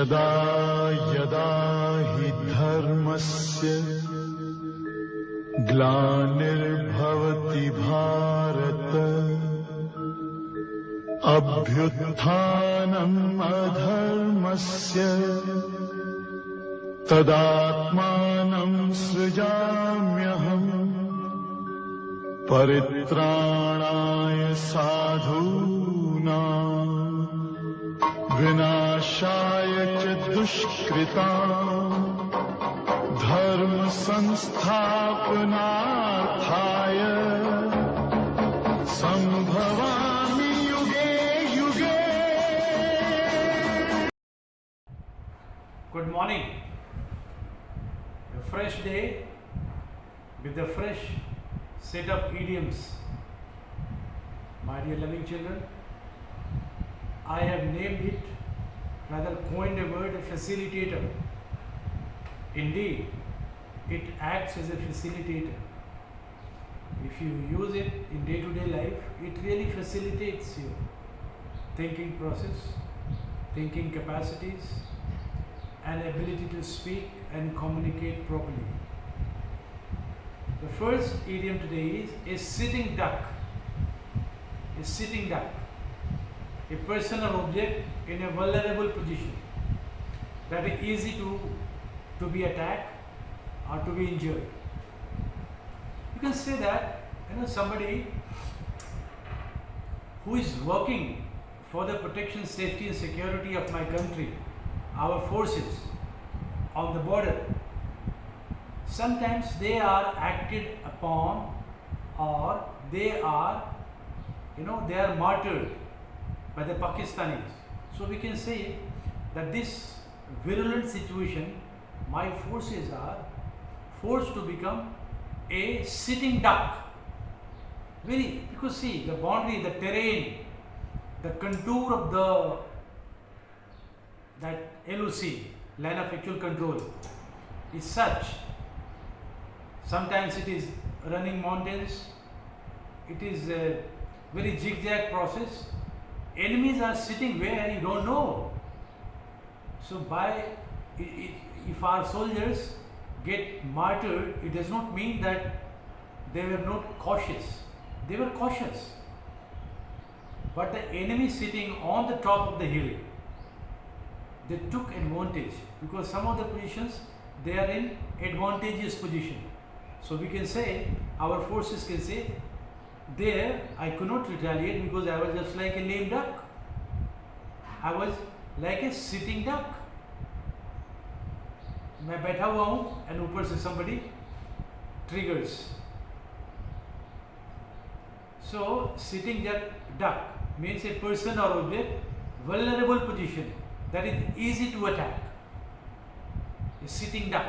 यदा यदा हि धर्मस्य ग्लानिर्भवति भारत अभ्युत्थानम् अधर्मस्य तदात्मानं सृजाम्यहम् परित्राणाय साधूनां विनाशाय च दुष्कृतां धर्म संस्थापनार्थाय संभवामि युगे युगे. Good morning. A fresh day with a fresh set of idioms. My dear loving children, I have named it, rather coined a word, a facilitator. Indeed, it acts as a facilitator. If you use it in day-to-day life, it really facilitates your thinking process, thinking capacities, and ability to speak and communicate properly. The first idiom today is a sitting duck. A sitting duck. A person or object in a vulnerable position that is easy to be attacked or to be injured. You can say that somebody who is working for the protection, safety and security of my country, our forces on the border, sometimes they are acted upon or they are martyred by the Pakistanis. So we can say that this virulent situation, my forces are forced to become a sitting duck. Because see, the boundary, the terrain, the contour of that LOC, line of actual control, is such. Sometimes it is running mountains, it is a very zigzag process. Enemies are sitting where you don't know. So if our soldiers get martyred, it does not mean that they were not cautious. They were cautious. But the enemy sitting on the top of the hill, they took advantage, because some of the positions they are in advantageous position. So we can say, our forces can say, there I could not retaliate because I was just like a lame duck. I was like a sitting duck. मैं बैठा हुआ हूँ and ऊपर से somebody triggers. So sitting duck means a person or object vulnerable position that is easy to attack. A sitting duck.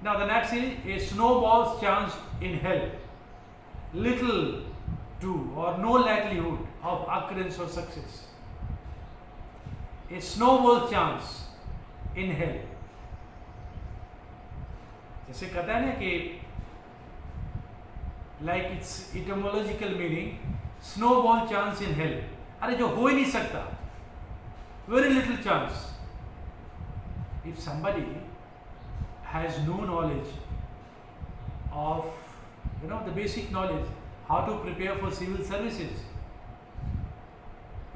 Now the next is a snowball's chance in hell. Little to or no likelihood of occurrence or success. A snowball chance in hell. जैसे कहता है ना कि like its etymological meaning, snowball chance in hell. अरे जो हो ही नहीं सकता, very little chance. If somebody has no knowledge of the basic knowledge how to prepare for civil services,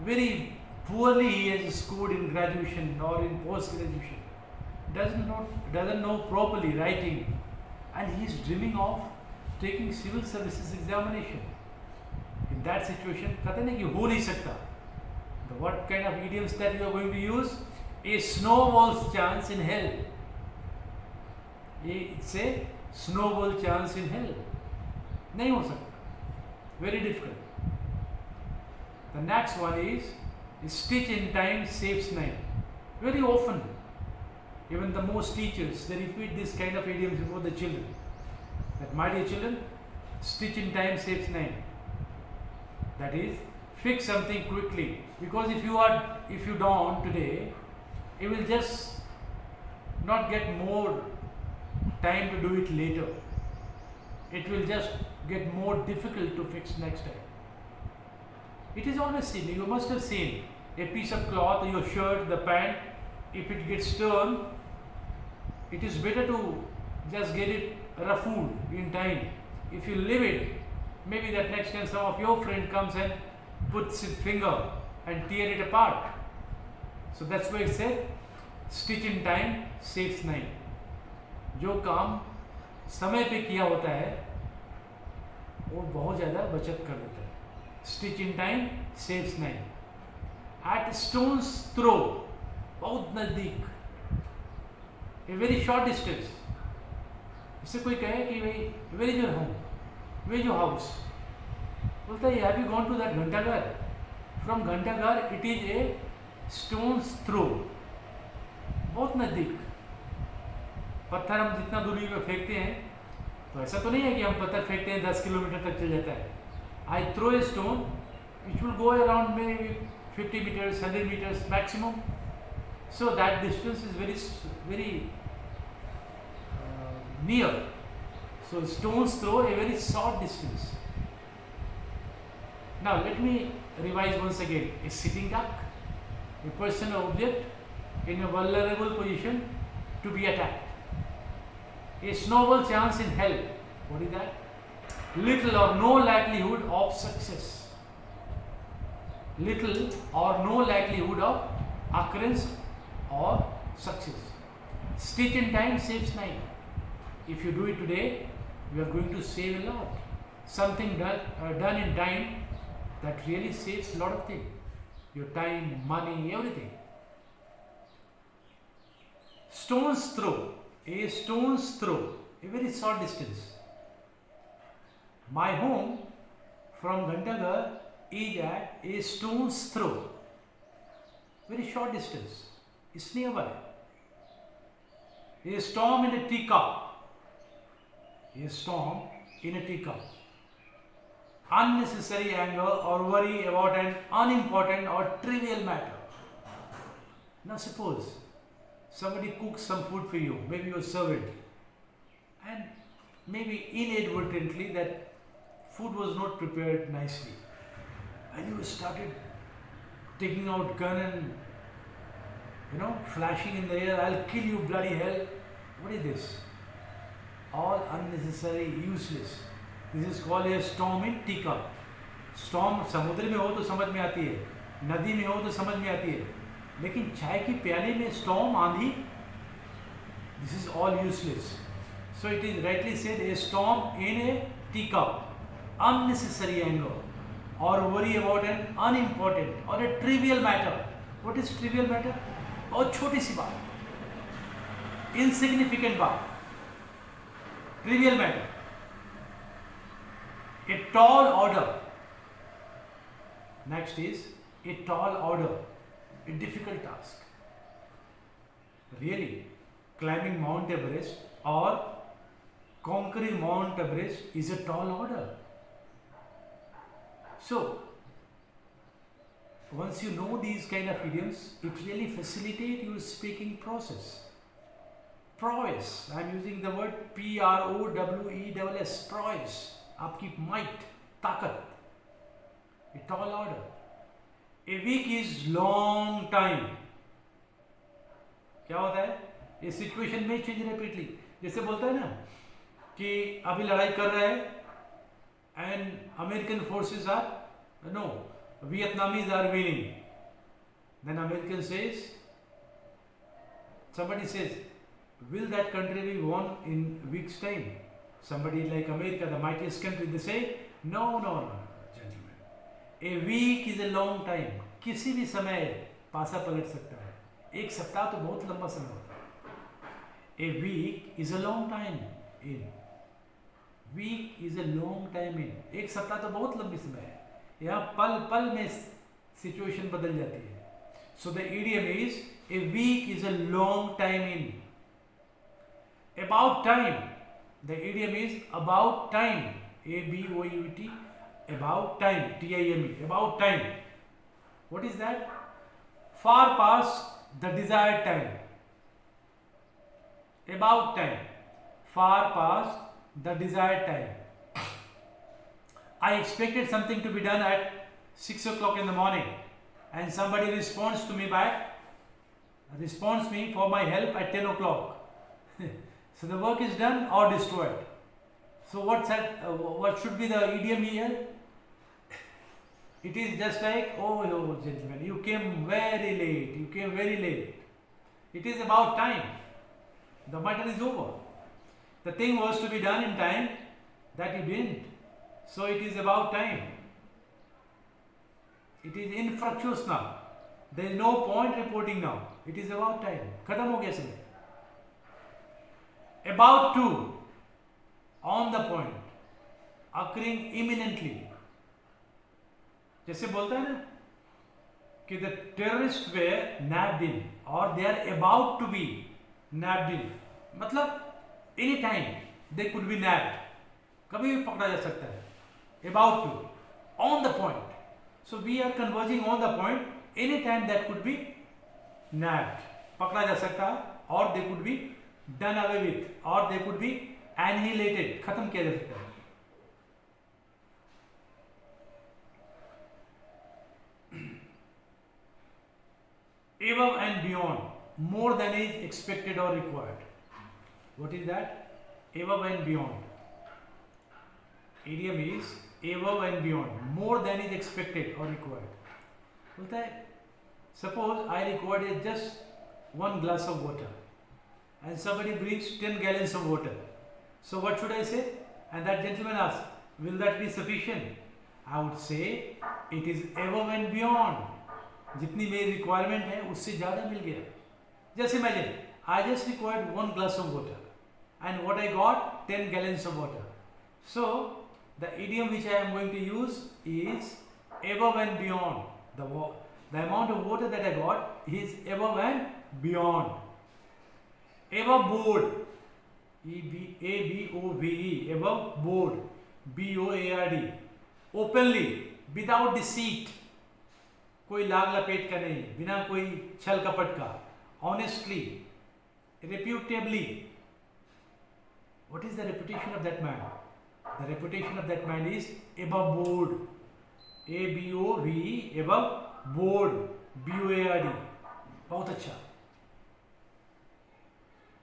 very poorly he has scored in graduation or in post graduation, doesn't know properly writing, and he is dreaming of taking civil services examination. In that situation, कहते हैं कि हो नहीं सकता. What kind of idioms that you are going to use? A snowball's chance in hell. It's a snowball chance in hell. नहीं हो सकता. Very difficult. The next one is stitch in time saves nine. Very often, even the most teachers, they repeat this kind of idioms before the children. That my dear children, stitch in time saves nine. That is, fix something quickly. Because if you don't today, you will just not get more time to do it later. It will just get more difficult to fix next time. It is always seen, you must have seen a piece of cloth, your shirt, the pant, if it gets torn, it is better to just get it ruffled in time. If you leave it, maybe that next time some of your friend comes and puts his finger and tear it apart. So that's why it said, stitch in time saves nine. जो काम समय पे किया होता है वो बहुत ज़्यादा बचत कर देता है. Stitch in time saves nine. At stone's throw, बहुत नज़दीक, ए वेरी शॉर्ट डिस्टेंस. इससे कोई कहे कि भाई where is your home, where is your house, बोलता है have you gone to that Ghantaghar. From Ghantaghar it is a stone's throw, बहुत नज़दीक. पत्थर हम जितना दूरी में फेंकते हैं तो ऐसा तो नहीं है कि हम पत्थर फेंकते हैं 10 किलोमीटर तक चल जाता है. I throw a stone which will go around may 50 meters, 100 meters maximum. So that distance is very near. So stones throw a very short distance. Now let me revise once again. A sitting duck, a person or object in a vulnerable position to be attacked. A snowball chance in hell. What is that? Little or no likelihood of success. Little or no likelihood of occurrence or success. Stitch in time saves nine. If you do it today, you are going to save a lot. Something done in time that really saves a lot of things. Your time, money, everything. Stone's throw. A stone's throw, a very short distance. My home from Ghantaghar is at a stone's throw. Very short distance. It's nearby. A storm in a teacup. A storm in a teacup. Unnecessary anger or worry about an unimportant or trivial matter. Now suppose somebody cooks some food for you, maybe you serve it, and maybe inadvertently that food was not prepared nicely, and you started taking out gun and flashing in the air, I'll kill you, bloody hell. What is this? All unnecessary, useless. This is called a storm in teacup. Storm समुद्र में हो तो समझ में आती है, नदी में हो तो समझ में आती है, लेकिन चाय की प्याली में स्टॉर्म, आंधी, this is all useless. So it is rightly said a storm in a teacup. unnecessary anger or worry about an unimportant or a trivial matter. What is trivial matter? बहुत छोटी सी बात, insignificant बात, trivial matter. A tall order. Next is a tall order. A difficult task. Really, climbing Mount Everest or conquering Mount Everest is a tall order. So, once you know these kind of idioms, it really facilitates your speaking process. Prowess. I am using the word P-R-O-W-E-S-S. Prowess. आपकी might, ताकत. A tall order. A week is long time. क्या होता है? ये situation में change repeatedly. जैसे बोलता है ना कि अभी लड़ाई कर रहे हैं and American forces are Vietnamese are winning. Then American says, somebody says, will that country be won in week's time? Somebody like America, the mightiest country, they say, no, gentlemen. A week is a long time. किसी भी समय पासा पलट सकता है. एक सप्ताह तो बहुत लंबा समय होता है. A week is a long time in. Week is a long time in. एक सप्ताह तो बहुत लंबी समय है. यहाँ पल पल में सिचुएशन बदल जाती है. So the idiom is a week is a long time in. About time. The idiom is about time. A-B-O-U-T. About time. T-I-M-E. About time. What is that? Far past the desired time. About time. Far past the desired time. I expected something to be done at 6 o'clock in the morning. and somebody responds me for my help at 10 o'clock. So the work is done or destroyed. So what should be the idiom here? It is just like, oh gentlemen, you came very late. It is about time. The matter is over. The thing was to be done in time, that you didn't. So it is about time. It is infructuous now. There is no point reporting now. It is about time. खत्म हो गया समय. About to, on the point, occurring imminently. जैसे बोलता है ना कि the terrorists were nabbed in or they are about to be nabbed in. मतलब any time they could be nabbed. कभी भी पकड़ा जा सकता है. About to, on the point. So we are converging on the point. Any time that could be nabbed, पकड़ा जा सकता है, or they could be done away with, or they could be annihilated, खत्म किया जा सकता है. Above and beyond, more than is expected or required. What is that? Above and beyond. Idiom is above and beyond, more than is expected or required. बोलता है, suppose I required just 1 glass of water and somebody brings 10 gallons of water. So what should I say? And that gentleman asks, will that be sufficient? I would say it is above and beyond. जितनी मेरी requirement है उससे ज़्यादा मिल गया. Just imagine, I just required 1 glass of water and what I got 10 gallons of water. So the idiom which I am going to use is above and beyond. The amount of water that I got is above and beyond. Above board, A-B-O-V-E, above board, B-O-A-R-D, openly, without deceit, कोई लाग लपेट का नहीं, बिना कोई छल कपट का, honestly, reputably. What is the reputation of that man? The reputation of that man is above board, A-B-O-V-E, above board, B-O-A-R-D. बहुत अच्छा.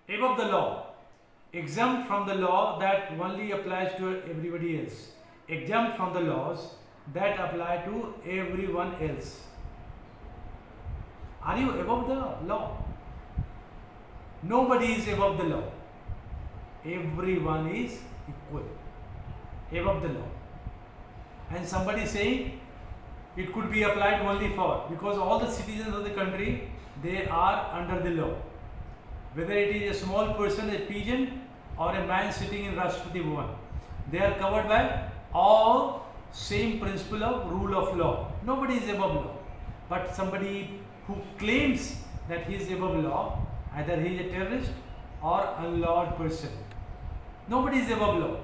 Above the law, exempt from the law that only applies to everybody else, exempt from the laws that apply to everyone else. Are you above the law? Nobody is above the law. Everyone is equal, above the law. And somebody saying it could be applied only for, because all the citizens of the country, they are under the law. Whether it is a small person, a pigeon, or a man sitting in Rashtrapati Bhavan, they are covered by all same principle of rule of law. Nobody is above law. But somebody who claims that he is above law, either he is a terrorist or unlawed person. Nobody is above law.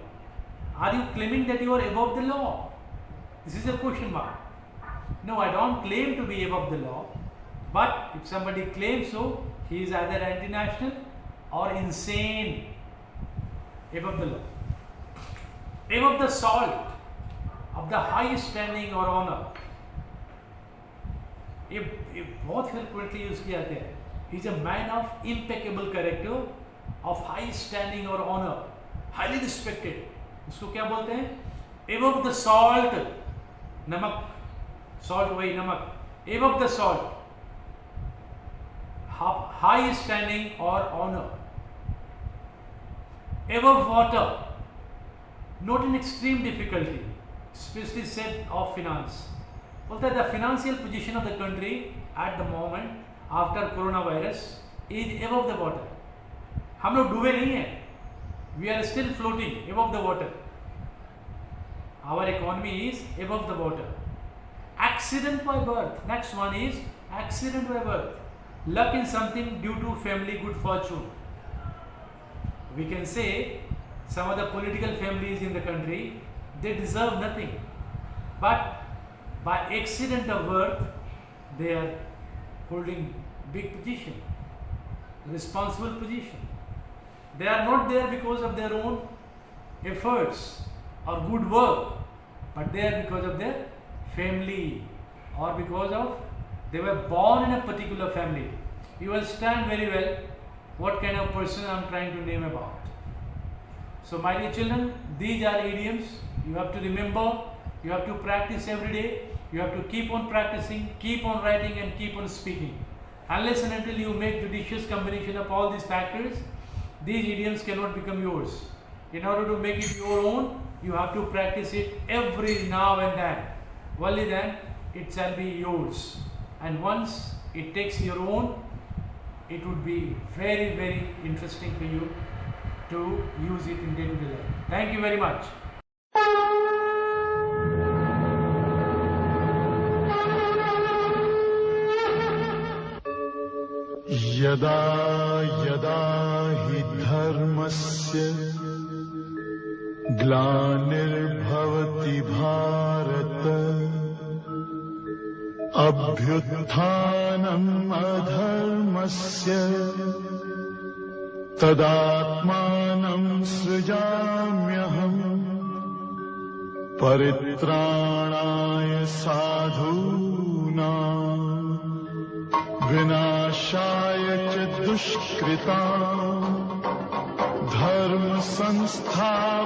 Are you claiming that you are above the law? This is a question mark. No, I don't claim to be above the law. But if somebody claims so, he is either anti-national or insane. Above the law. Above the salt of the highest standing or honor. ये बहुत frequently use किया जाता है. He is a man of impeccable character, of high standing or honor, highly respected. उसको क्या बोलते हैं? Above the salt, नमक, salt वही नमक. Above the salt, high standing or honor. Above water, not in extreme difficulty, especially said of finance. बोलता है the financial position of the country at the moment after coronavirus is above the water. हम लोग डूबे नहीं हैं. We are still floating above the water. Our economy is above the water. Accident by birth. Next one is accident by birth. Luck in something due to family good fortune. We can say some of the political families in the country, they deserve nothing. But by accident of birth, they are holding big position, responsible position. They are not there because of their own efforts or good work, but they are because of their family or because of They were born in a particular family. You understand very well what kind of person I am trying to name about. So my dear children, these are idioms. You have to remember, you have to practice every day, you have to keep on practicing, keep on writing and keep on speaking. Unless and until you make judicious combination of all these factors, these idioms cannot become yours. In order to make it your own, you have to practice it every now and then. Only then it shall be yours. And once it takes your own, it would be very, very interesting for you to use it in day-to-day life. Thank you very much. यदा यदा हि धर्मस्य ग्लानिर्भवति भारत अभ्युत्थानम् अधर्मस्य तदात्मानं सृजाम्यहम् परित्राणाय साधूनां विनाशाय च दुष्कृतां धर्म संस्थापनार्थाय